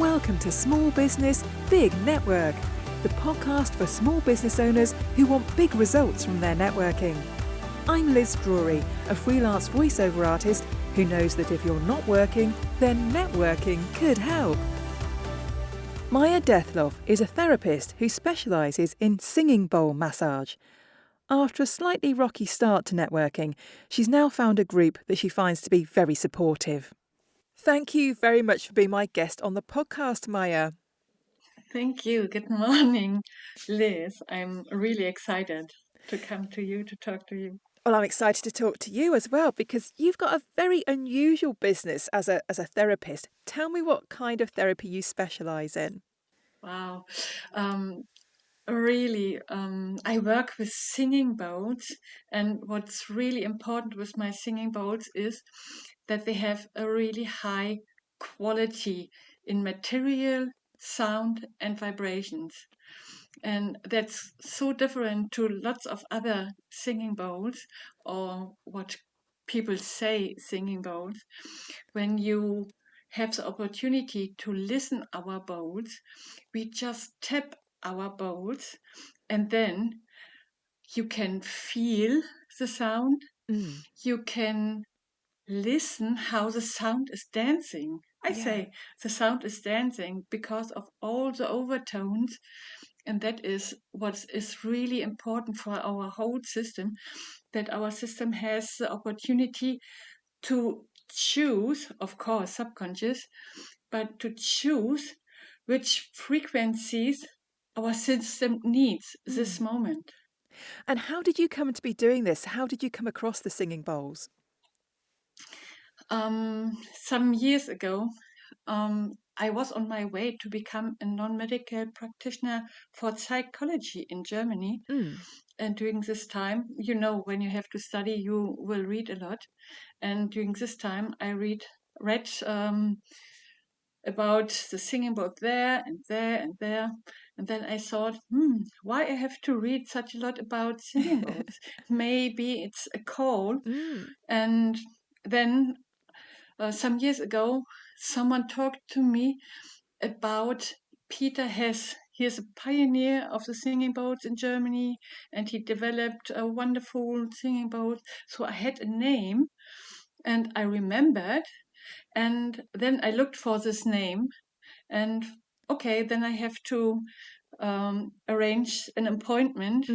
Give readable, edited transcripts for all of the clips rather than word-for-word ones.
Welcome to Small Business, Big Network, the podcast for small business owners who want big results from their networking. I'm Liz Drury, a freelance voiceover artist who knows that if you're not working, then networking could help. Maja Dethloff is a therapist who specialises in singing bowl massage. After a slightly rocky start to networking, she's now found a group that she finds to be very supportive. Thank you very much for being my guest on the podcast, Maja. Thank you. Good morning, Liz. I'm really excited to come to you to talk to you. Well, I'm excited to talk to you as well because you've got a very unusual business as a therapist. Tell me what kind of therapy you specialise in. Wow. Really, I work with singing bowls, and what's really important with my singing bowls is that they have a really high quality in material, sound, and vibrations. And that's so different to lots of other singing bowls or what people say singing bowls. When you have the opportunity to listen our bowls, we just tap our bowls and then you can feel the sound. You can listen how the sound is dancing. I say the sound is dancing because of all the overtones, and that is what is really important for our whole system, that our system has the opportunity to choose, of course, subconscious, but to choose which frequencies our system needs this moment. And how did you come to be doing this? How did you come across the singing bowls? Some years ago, I was on my way to become a non-medical practitioner for psychology in Germany. And during this time, you know, when you have to study, you will read a lot. And during this time, I read about the singing bowl there and there and there. And then I thought, why I have to read such a lot about singing bowls? Maybe it's a call. And then some years ago, someone talked to me about Peter Hess. He is a pioneer of the singing bowls in Germany, and he developed a wonderful singing bowl. So I had a name, and I remembered. And then I looked for this name, and okay, then I have to arrange an appointment.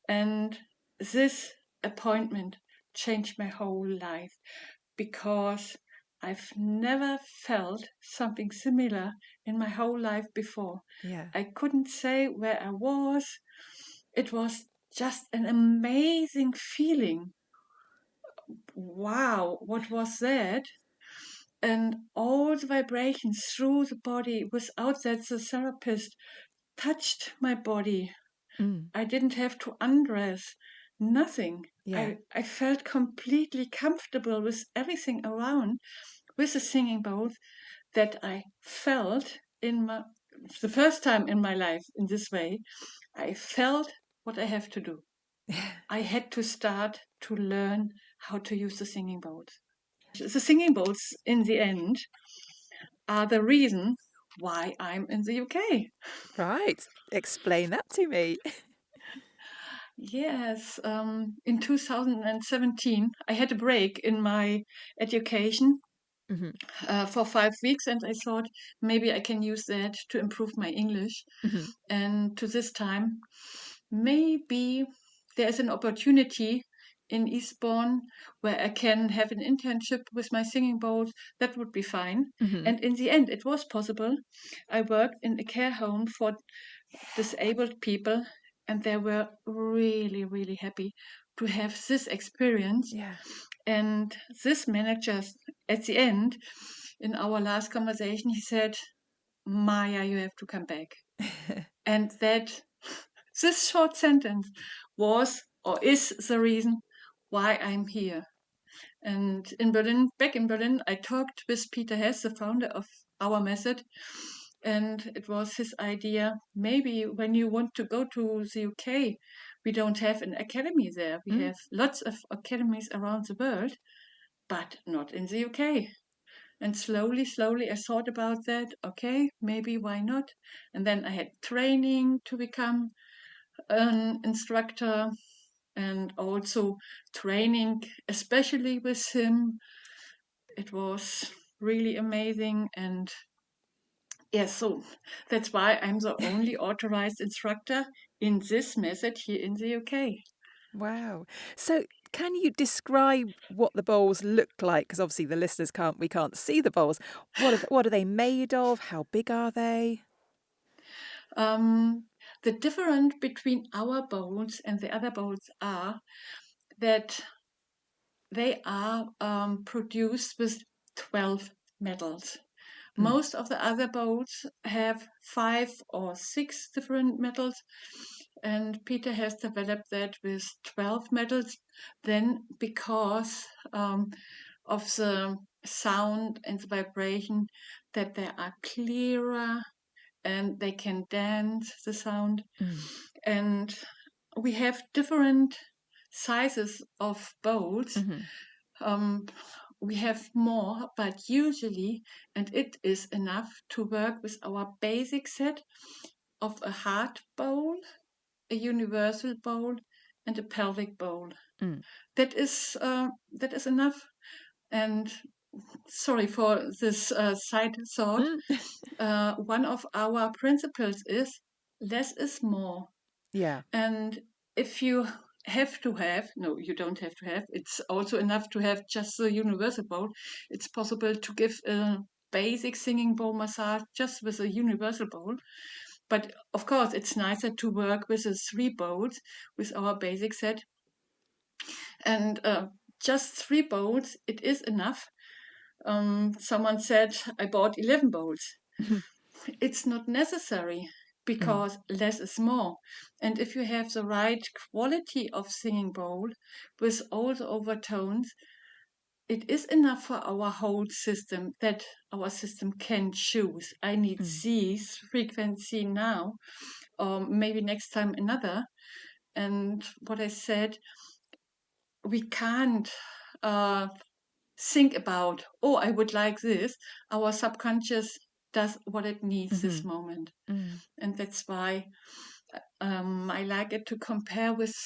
And this appointment changed my whole life because I've never felt something similar in my whole life before. I couldn't say where I was. It was just an amazing feeling. Wow, what was that? And all the vibrations through the body without that the therapist touched my body. I didn't have to undress, nothing. I felt completely comfortable with everything around, with the singing bowl, that I felt the first time in my life in this way. I felt what I have to do. I had to start to learn how to use the singing bowls. The singing bowls, in the end, are the reason why I'm in the UK. Right. Explain that to me. Yes, in 2017, I had a break in my education for 5 weeks, and I thought maybe I can use that to improve my English. And to this time, maybe there's an opportunity in Eastbourne where I can have an internship with my singing bowl. That would be fine. And in the end, it was possible. I worked in a care home for disabled people, and they were really, really happy to have this experience. And this manager, at the end, in our last conversation, he said, Maja, you have to come back. And this short sentence was or is the reason why I'm here. And back in Berlin, I talked with Peter Hess, the founder of our method, and it was his idea, maybe when you want to go to the UK, we don't have an academy there. We have lots of academies around the world, but not in the UK. And slowly, I thought about that. Okay, maybe why not? And then I had training to become an instructor, and also training, especially with him. It was really amazing. And yes, so that's why I'm the only authorized instructor in this method here in the UK. Wow. So can you describe what the bowls look like? Because obviously the listeners we can't see the bowls. What are they made of? How big are they? The difference between our bowls and the other bowls are that they are produced with 12 metals. Most of the other bowls have 5 or 6 different metals, and Peter has developed that with 12 metals. Then, because of the sound and the vibration, that they are clearer and they can dance the sound. And we have different sizes of bowls. We have more, but usually, and it is enough to work with our basic set of a hard bowl, a universal bowl, and a pelvic bowl. That is enough. And sorry for this side thought. One of our principles is less is more. Yeah. And if you have to have, no, you don't have to have, it's also enough to have just the universal bowl. It's possible to give a basic singing bowl massage just with a universal bowl. But of course, it's nicer to work with the 3 bowls with our basic set. And just 3 bowls, it is enough. Someone said, I bought 11 bowls. It's not necessary, because less is more. And if you have the right quality of singing bowl with all the overtones, it is enough for our whole system, that our system can choose. I need this frequency now, or maybe next time another. And what I said, we can't think about, oh, I would like this. Our subconscious does what it needs this moment. And that's why I like it to compare with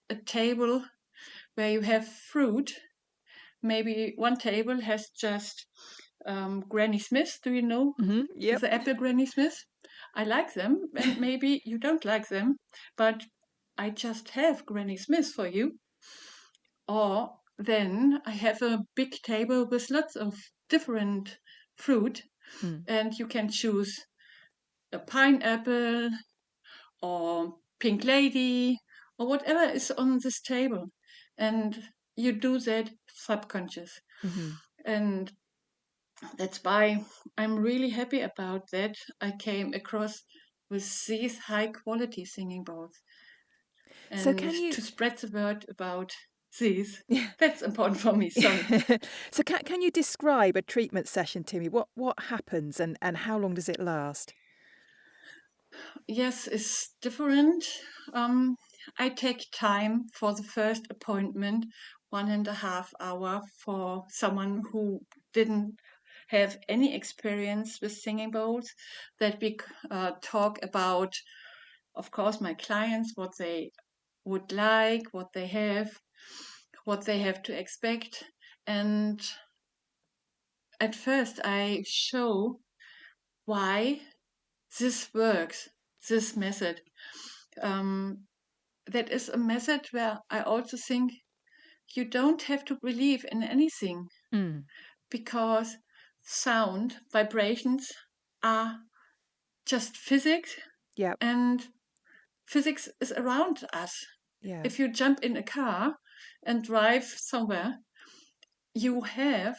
a table where you have fruit. Maybe one table has just Granny Smith. Do you know Yep. the apple Granny Smith? I like them, and maybe you don't like them, but I just have Granny Smith for you. Or then I have a big table with lots of different fruit, and you can choose a pineapple or pink lady or whatever is on this table. And you do that subconscious. And that's why I'm really happy about that. I came across with these high quality singing bowls. So And can you to spread the word about these, that's important for me. Sorry. So can you describe a treatment session to me? What happens and how long does it last? Yes, it's different. I take time for the first appointment, 1.5 hour for someone who didn't have any experience with singing bowls, that we talk about, of course, my clients, what they would like, what they have to expect. And at first I show why this works, this method. That is a method where I also think you don't have to believe in anything, because sound, vibrations are just physics, Yep. and physics is around us. Yeah. If you jump in a car and drive somewhere, you have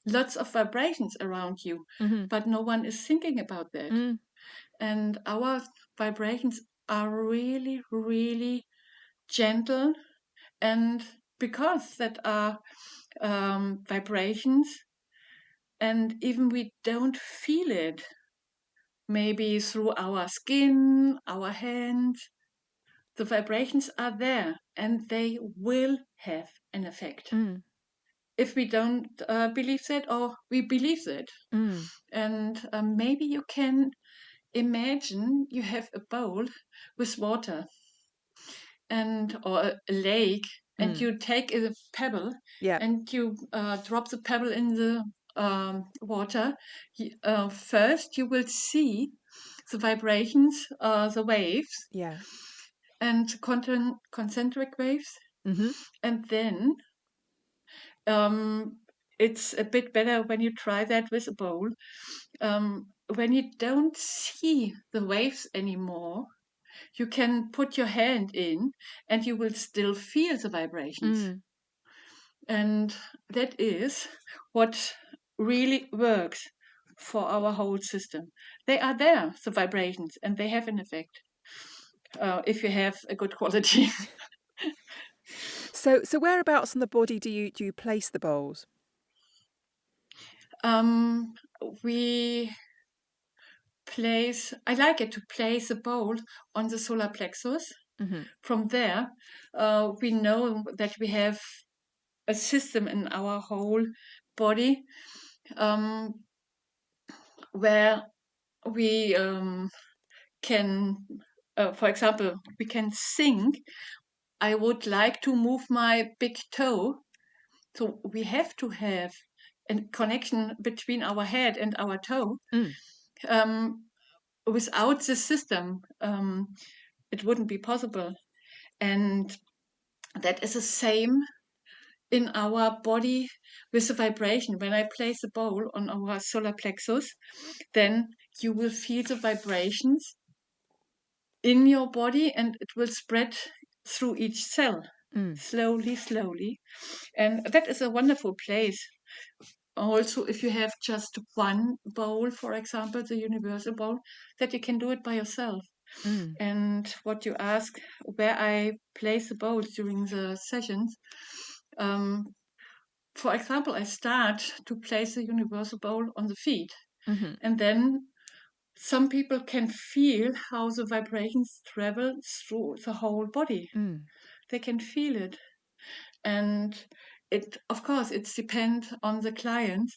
lots of vibrations around you, but no one is thinking about that. And our vibrations are really, really gentle, and because that are vibrations, and even we don't feel it, maybe through our skin, our hands, the vibrations are there and they will have an effect. if we don't believe that, or we believe that. And maybe you can imagine you have a bowl with water or a lake, and you take a pebble and you drop the pebble in the water. First, you will see the vibrations, the waves, and concentric waves, and then it's a bit better when you try that with a bowl. When you don't see the waves anymore, you can put your hand in and you will still feel the vibrations. And that is what really works for our whole system. They are there, the vibrations, and they have an effect if you have a good quality. So whereabouts on the body do you place the bowls? I like it to place a bowl on the solar plexus. From there, we know that we have a system in our whole body where we can, for example, we can think, I would like to move my big toe. So we have to have a connection between our head and our toe. Without this system, it wouldn't be possible. And that is the same in our body with the vibration. When I place a bowl on our solar plexus, then you will feel the vibrations in your body and it will spread through each cell slowly. And that is a wonderful place. Also, if you have just one bowl, for example, the universal bowl, that you can do it by yourself. And what you ask, where I place the bowls during the sessions, for example, I start to place the universal bowl on the feet. And then some people can feel how the vibrations travel through the whole body. They can feel it. And of course, it depends on the client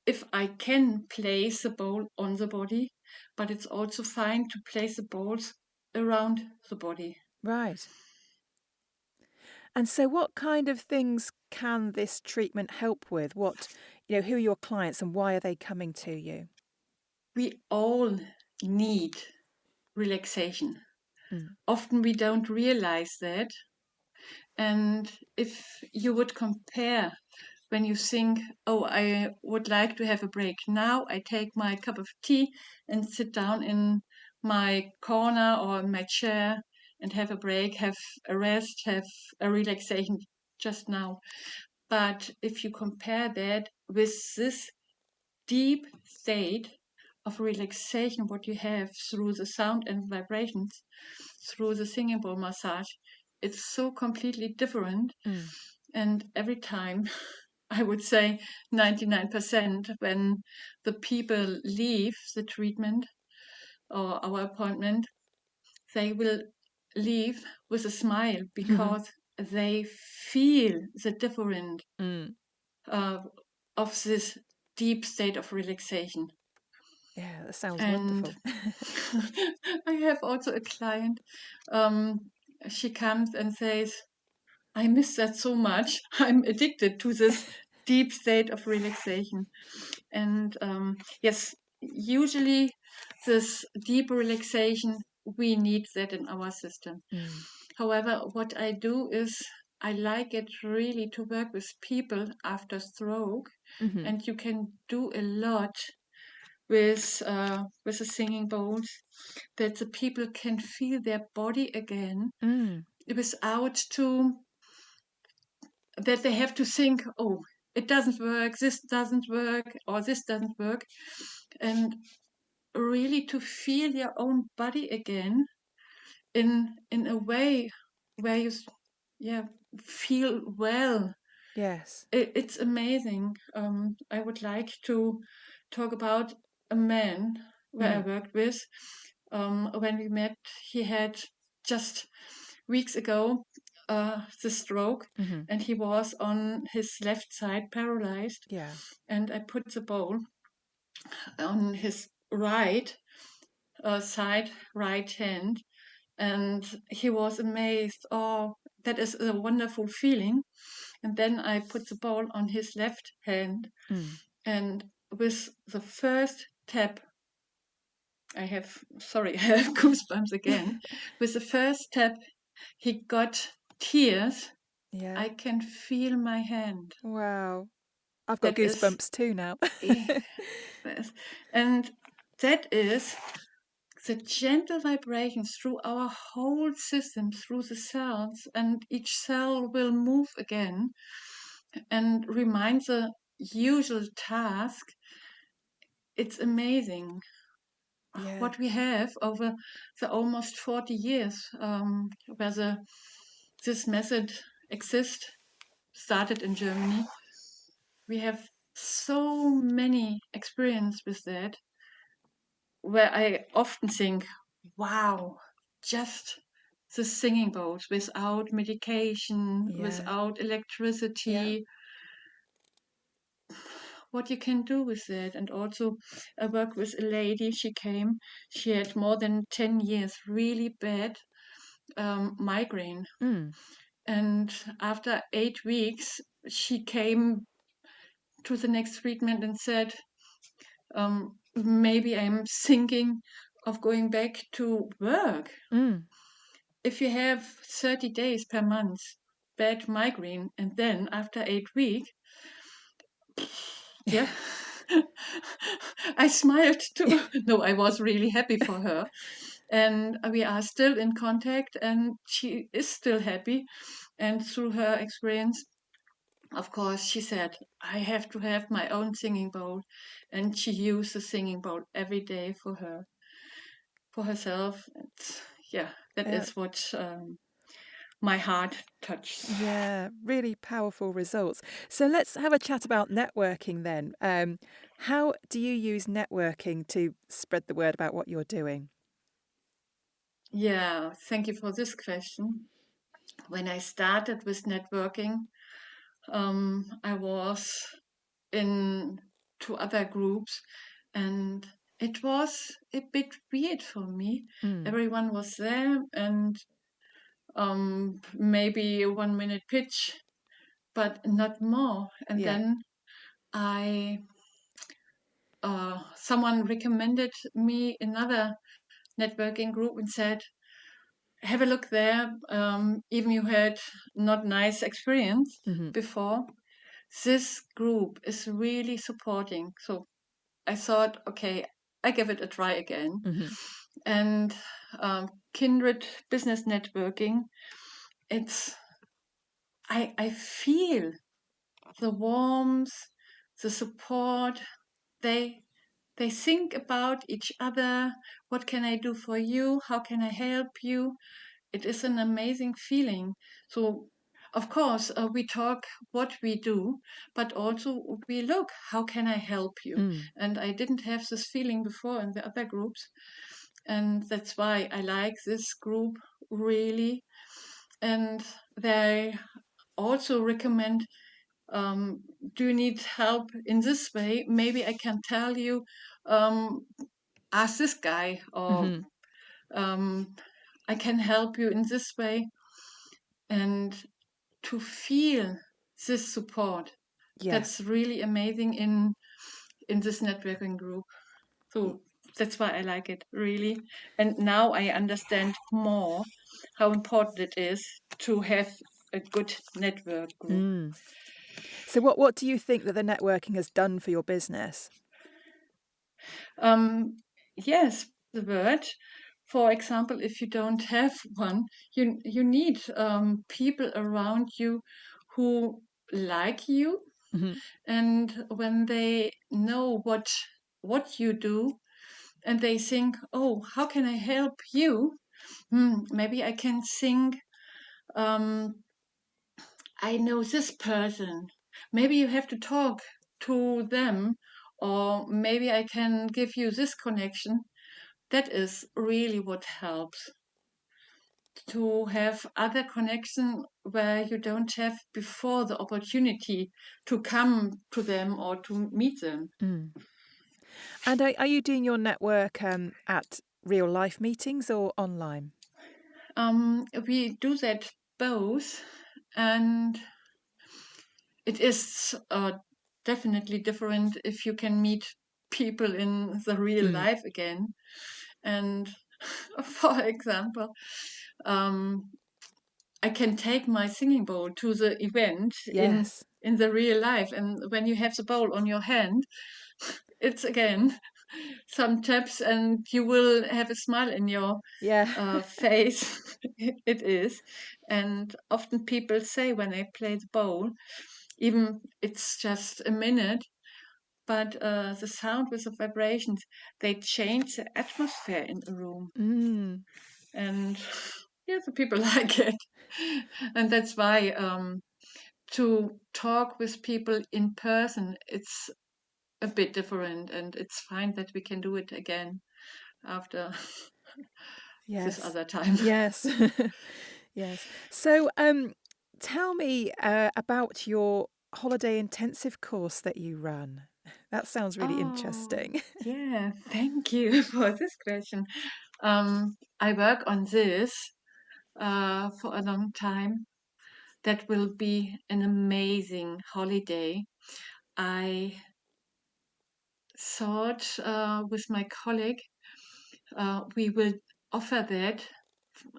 if I can place the bowl on the body, but it's also fine to place the bowls around the body. Right. And so what kind of things can this treatment help with? Who are your clients and why are they coming to you? We all need relaxation. Often we don't realize that. And if you would compare when you think, oh, I would like to have a break now, I take my cup of tea and sit down in my corner or in my chair and have a break, have a rest, have a relaxation just now. But if you compare that with this deep state of relaxation, what you have through the sound and vibrations, through the singing bowl massage, it's so completely different. And every time, I would say 99%, when the people leave the treatment or our appointment, they will leave with a smile because they feel the difference of this deep state of relaxation. Yeah, that sounds wonderful. I have also a client. She comes and says, I miss that so much. I'm addicted to this deep state of relaxation. And yes, usually this deep relaxation, we need that in our system. However, what I do is I like it really to work with people after stroke, and you can do a lot with the singing bowls, that the people can feel their body again without that they have to think, oh, it doesn't work, this doesn't work, or this doesn't work, and really to feel your own body again in a way where you feel well. Yes. It's amazing. I would like to talk about a man where I worked with. When we met, he had just weeks ago the stroke, and he was on his left side paralyzed. Yeah. And I put the bowl on his right side, right hand, and he was amazed. Oh, that is a wonderful feeling. And then I put the bowl on his left hand, and with the first tap, I have goosebumps again. With the first tap, he got tears. Yeah. I can feel my hand. Wow. I've got That is, goosebumps too now. and that is the gentle vibrations through our whole system, through the cells, and each cell will move again and remind the usual task. It's amazing Yeah. what we have over the almost 40 years where this method exists, started in Germany. We have so many experience with that, where I often think, wow, just the singing bowls without medication, Yeah. without Yeah. electricity, what you can do with that. And also, I work with a lady, she had more than 10 years, really bad migraine. And after 8 weeks, she came to the next treatment and said, maybe I'm thinking of going back to work. If you have 30 days per month bad migraine, and then after 8 weeks, yeah, I smiled too. No, I was really happy for her. And we are still in contact, and she is still happy. And through her experience, of course, she said, I have to have my own singing bowl. And she used the singing bowl every day for herself. And yeah, that Yeah. is what my heart touches. Yeah, really powerful results. So let's have a chat about networking then. How do you use networking to spread the word about what you're doing? Yeah, thank you for this question. When I started with networking, I was in two other groups, and it was a bit weird for me. Everyone was there, and maybe a 1 minute pitch, but not more. And Yeah. then someone recommended me another networking group and said, have a look there. Even you had not nice experience before, this group is really supporting. So I thought, okay, I give it a try again. And kindred business networking, I feel the warmth, the support. They they think about each other. What can I do for you? How can I help you? It is an amazing feeling. So, of course, we talk what we do, but also we look, how can I help you? And I didn't have this feeling before in the other groups. And that's why I like this group really. And they also recommend, do you need help in this way? Maybe I can tell you, ask this guy, or I can help you in this way. And to feel this support, Yeah. that's really amazing in this networking group. So that's why I like it really. And now I understand more how important it is to have a good network group. So what do you think that the networking has done for your business? Yes, the word. For example, if you don't have one, you need people around you who like you, and when they know what you do, and they think, oh, how can I help you? Maybe I can think, I know this person. Maybe you have to talk to them, or maybe I can give you this connection. That is really what helps, to have other connection where you don't have before the opportunity to come to them or to meet them. Mm. And are you doing your network at real life meetings or online? We do that both, and it is definitely different if you can meet people in the real life again. And for example, I can take my singing bowl to the event Yes. in the real life, and when you have the bowl on your hand, it's again some taps, and you will have a smile in your Yeah. face. It is, and often people say when they play the bowl, even it's just a minute, but the sound with the vibrations, they change the atmosphere in the room. Mm. And yeah, the people like it. And that's why to talk with people in person, it's a bit different, and it's fine that we can do it again after this Yes. other time. Yes. Yes. So, tell me about your holiday intensive course that you run. That sounds really Oh, interesting. yeah, thank you for this question. I work on this for a long time. That will be an amazing holiday. I thought with my colleague we will offer that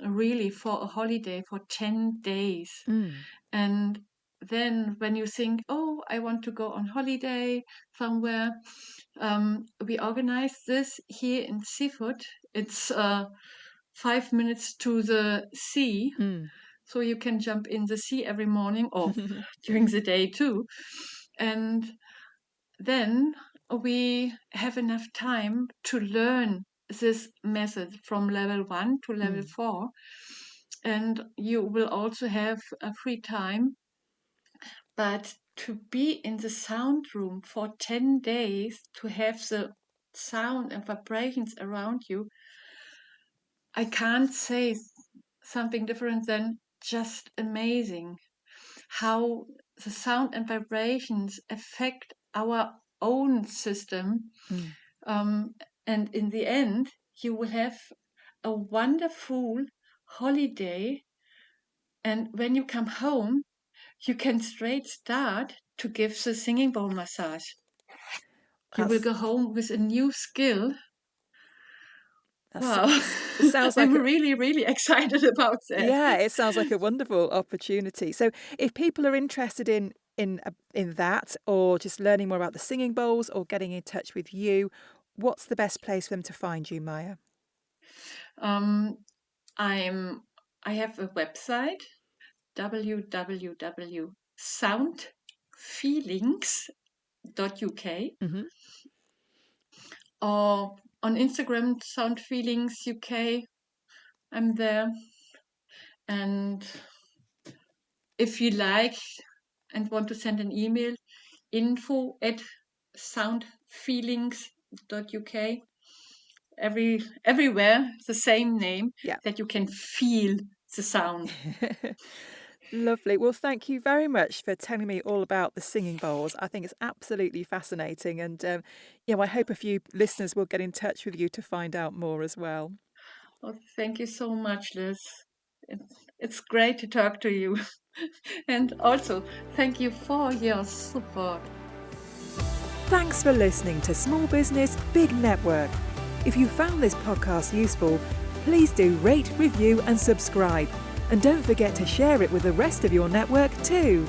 really for a holiday for 10 days. Mm. And then when you think, oh, I want to go on holiday somewhere, we organize this here in Seafood. It's 5 minutes to the sea. Mm. So you can jump in the sea every morning or during the day too. And then we have enough time to learn this method from level 1 to level 4. And you will also have a free time. But to be in the sound room for 10 days, to have the sound and vibrations around you, I can't say something different than just amazing. How the sound and vibrations affect our own system. Mm. And in the end, you will have a wonderful holiday. And when you come home, you can straight start to give the singing bowl massage. You will That's go home with a new skill. that's Wow. it sounds like I'm really, really excited about that. yeah, it sounds like a wonderful opportunity. So, if people are interested in that, or just learning more about the singing bowls, or getting in touch with you, what's the best place for them to find you, Maja? Um, I have a website, www.soundfeelings.uk, Mm-hmm. or on Instagram, Sound Feelings UK. I'm there. And if you like and want to send an email, info@soundfeelings.uk. Everywhere the same name, Yeah. that you can feel the sound. Lovely. Well, thank you very much for telling me all about the singing bowls. I think it's absolutely fascinating. And I hope a few listeners will get in touch with you to find out more as well. Oh, thank you so much, Liz. It's great to talk to you. And also, thank you for your support. Thanks for listening to Small Business, Big Network. If you found this podcast useful, please do rate, review and subscribe. And don't forget to share it with the rest of your network too.